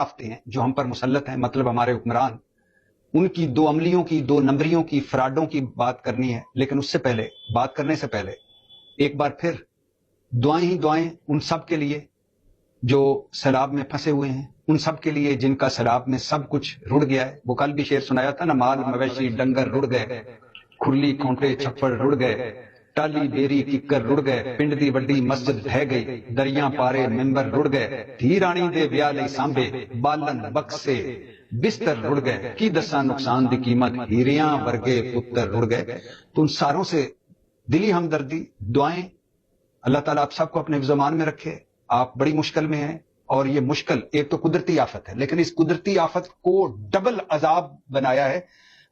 آفتے ہیں جو ہم پر مسلط ہیں، مطلب ہمارے حکمران، ان کی دو عملیوں کی، دو نمبریوں کی، فراڈوں کی بات کرنی ہے. لیکن اس سے پہلے، بات کرنے سے پہلے ایک بار پھر دعائیں ہی دعائیں ان سب کے لیے جو سیلاب میں پھنسے ہوئے ہیں، ان سب کے لیے جن کا سیلاب میں سب کچھ رڑ گیا ہے. وہ کل بھی شعر سنایا تھا نا، مال مویشی ڈنگر رڑ گئے، کھرلی کھونٹے چھپڑ رڑ گئے، ٹالی بیری ککر رڑ گئے، پنڈ دی وڈی مسجد ڈھہ گئی، دریاں پارے ممبر رڑ گئے، دھی رانی دے ویاہ لئی سانبے، بالن بکسے بستر رڑ گئے، کی دساں نقصان دی قیمت، ہیریاں ورگے پتر رڑ گئے. تو ان ساروں سے دلی ہمدردی، دعائیں. اللہ تعالیٰ آپ سب کو اپنے زمان میں رکھے. آپ بڑی مشکل میں ہیں، اور یہ مشکل ایک تو قدرتی آفت ہے، لیکن اس قدرتی آفت کو ڈبل عذاب بنایا ہے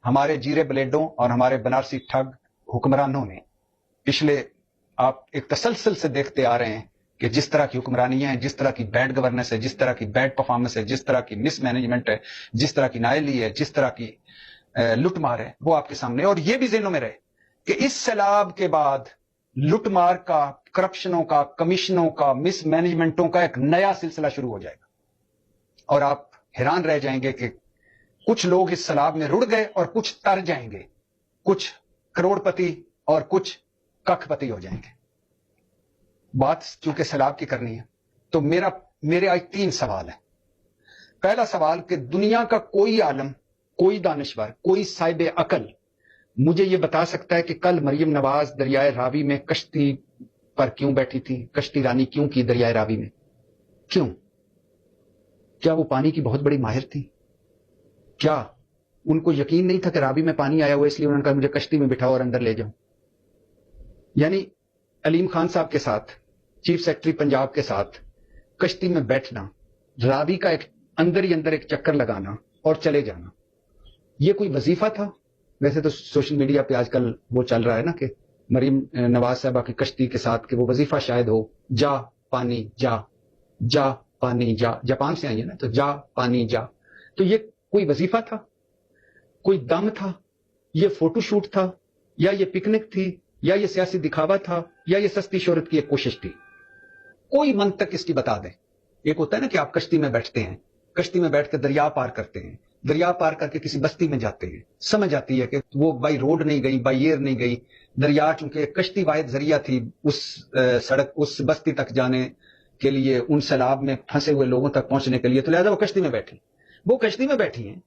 ہمارے جیرے بلیڈوں اور ہمارے بنارسی ٹھگ حکمرانوں نے. پچھلے آپ ایک تسلسل سے دیکھتے آ رہے ہیں کہ جس طرح کی حکمرانیاں ہیں، جس طرح کی بیڈ گورننس ہے، جس طرح کی بیڈ پرفارمنس ہے، جس طرح کی مس مینجمنٹ ہے، جس طرح کی نااہلی ہے، جس طرح کی لٹ مار ہے، وہ آپ کے سامنے. اور یہ بھی ذہنوں میں رہے کہ اس سیلاب کے بعد لٹ مار کا، کرپشنوں کا، کمیشنوں کا، مس مینجمنٹوں کا ایک نیا سلسلہ شروع ہو جائے گا. اور آپ حیران رہ جائیں گے کہ کچھ لوگ اس سیلاب میں رڑ گئے اور کچھ تر جائیں گے، کچھ کروڑ پتی اور کچھ ککھ پتی ہو جائیں گے. بات چونکہ سیلاب کی کرنی ہے تو میرے آج 3 سوال ہیں. پہلا سوال کہ دنیا کا کوئی عالم، کوئی دانشور، کوئی صاحب عقل مجھے یہ بتا سکتا ہے کہ کل مریم نواز دریائے راوی میں کشتی پر کیوں بیٹھی تھی؟ کشتی رانی کیوں کی دریائے راوی میں؟ کیوں؟ کیا وہ پانی کی بہت بڑی ماہر تھی؟ کیا ان کو یقین نہیں تھا کہ راوی میں پانی آیا ہوا، اس لیے انہوں نے کہا مجھے کشتی میں بٹھاؤ اور اندر لے جاؤ؟ یعنی علیم خان صاحب کے ساتھ، چیف سیکرٹری پنجاب کے ساتھ کشتی میں بیٹھنا، راوی کا ایک اندر ہی اندر ایک چکر لگانا اور چلے جانا، یہ کوئی وظیفہ تھا؟ ویسے تو سوشل میڈیا پہ آج کل وہ چل رہا ہے نا کہ مریم نواز صاحبہ کی کشتی کے ساتھ کہ وہ وظیفہ شاید ہو، جا پانی جا، جا پانی جا. جاپان سے آئی ہے نا، تو جا پانی جا. تو یہ کوئی وظیفہ تھا؟ کوئی دم تھا؟ یہ فوٹو شوٹ تھا؟ یا یہ پکنک تھی؟ یا یہ سیاسی دکھاوا تھا؟ یا یہ سستی شہرت کی ایک کوشش تھی؟ کوئی منطق اس کی بتا دیں. ایک ہوتا ہے نا کہ آپ کشتی میں بیٹھتے ہیں، کشتی میں بیٹھ کے دریا پار کرتے ہیں، دریا پار کر کے کسی بستی میں جاتے ہیں، سمجھ آتی ہے کہ وہ بائی روڈ نہیں گئی، بائی ایئر نہیں گئی، دریا چونکہ کشتی واحد ذریعہ تھی اس سڑک، اس بستی تک جانے کے لیے، ان سیلاب میں پھنسے ہوئے لوگوں تک پہنچنے کے لیے، تو لہٰذا وہ کشتی میں بیٹھی. وہ کشتی میں بیٹھی ہیں،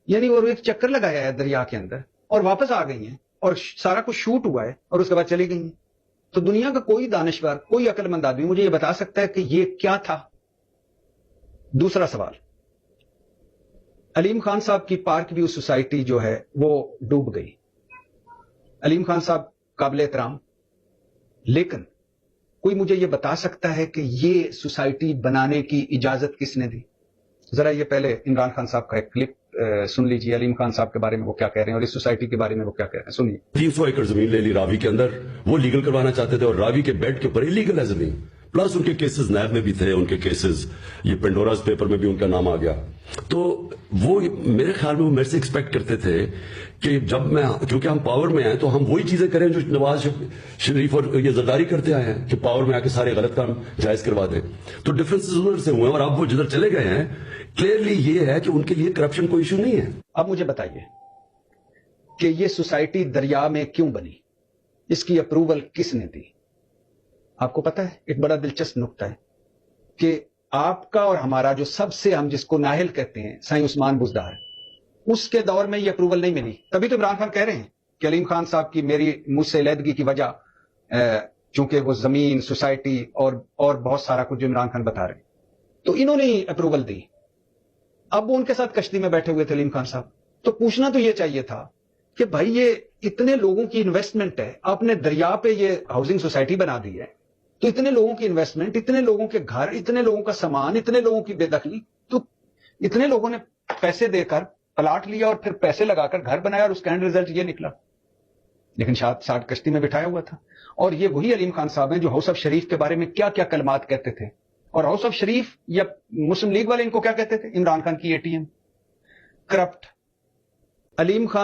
یعنی وہ ایک چکر لگایا ہے دریا کے اندر اور واپس آ گئی ہیں، اور سارا کچھ شوٹ ہوا ہے اور اس کے بعد چلی گئی ہیں. تو دنیا کا کوئی دانشور، کوئی عقل مند آدمی مجھے یہ بتا سکتا ہے کہ یہ کیا تھا؟ دوسرا سوال، علیم خان صاحب کی پارک ویو سوسائٹی جو ہے وہ ڈوب گئی. علیم خان صاحب قابل احترام، لیکن کوئی مجھے یہ بتا سکتا ہے کہ یہ سوسائٹی بنانے کی اجازت کس نے دی؟ ذرا یہ پہلے عمران خان صاحب کا ایک کلپ سن لیجیے، علیم خان صاحب کے بارے میں وہ کیا کہہ رہے ہیں اور اس سوسائٹی کے بارے میں وہ کیا کہہ رہے ہیں. سنیے. 300 ایکڑ زمین لے لی راوی کے اندر، وہ لیگل کروانا چاہتے تھے، اور راوی کے بیڈ کے اوپر لیگل ہے زمین. پلس ان کے کیسز نیب میں بھی تھے، ان کے کیسز یہ پینڈوراز پیپر میں بھی ان کا نام آ گیا. تو وہ میرے خیال میں وہ میرے سے ایکسپیکٹ کرتے تھے کہ جب میں، کیونکہ ہم پاور میں ہیں تو ہم وہی چیزیں کریں جو نواز شریف اور یہ زرداری کرتے آئے ہیں کہ پاور میں آ کے سارے غلط کام جائز کروا دیں. تو ڈفرنسز ادھر سے ہوئے ہیں، اور اب وہ جدھر چلے گئے ہیں کلیئرلی یہ ہے کہ ان کے لیے کرپشن کوئی ایشو نہیں ہے. اب مجھے بتائیے کہ یہ سوسائٹی دریا میں کیوں بنی؟ اس کی اپروول کس نے دی؟ آپ کو پتا ہے ایک بڑا دلچسپ نقطہ ہے کہ آپ کا اور ہمارا جو سب سے، ہم جس کو نااہل کہتے ہیں، سائیں عثمان بزدار، اس کے دور میں یہ اپروول نہیں ملی. تبھی تو عمران خان کہہ رہے ہیں کہ علیم خان صاحب کی میری مجھ سے علیحدگی کی وجہ چونکہ وہ زمین، سوسائٹی اور بہت سارا کچھ جو عمران خان بتا رہے ہیں، تو انہوں نے اپروول دی. اب وہ ان کے ساتھ کشتی میں بیٹھے ہوئے تھے علیم خان صاحب. تو پوچھنا تو یہ چاہیے تھا کہ بھائی یہ اتنے لوگوں کی انویسٹمنٹ ہے، آپ نے دریا پہ یہ ہاؤسنگ سوسائٹی بنا دی ہے، تو اتنے لوگوں کی انویسٹمنٹ، اتنے لوگوں کے گھر، اتنے لوگوں کا سامان، اتنے لوگوں کی بے دخلی، تو اتنے لوگوں نے پیسے دے کر پلاٹ لیا اور پھر پیسے لگا کر گھر بنایا، اور اس کا اینڈ ریزلٹ یہ نکلا. لیکن ساتھ کشتی میں بٹھایا ہوا تھا. اور یہ وہی علیم خان صاحب ہیں جو ہاؤس آف شریف کے بارے میں کیا کیا کلمات کہتے تھے. اور ہاؤس آف شریف یا مسلم لیگ والے ان کو کیا کہتے تھے؟ عمران خان کی ATM. کرپٹ. علیم خان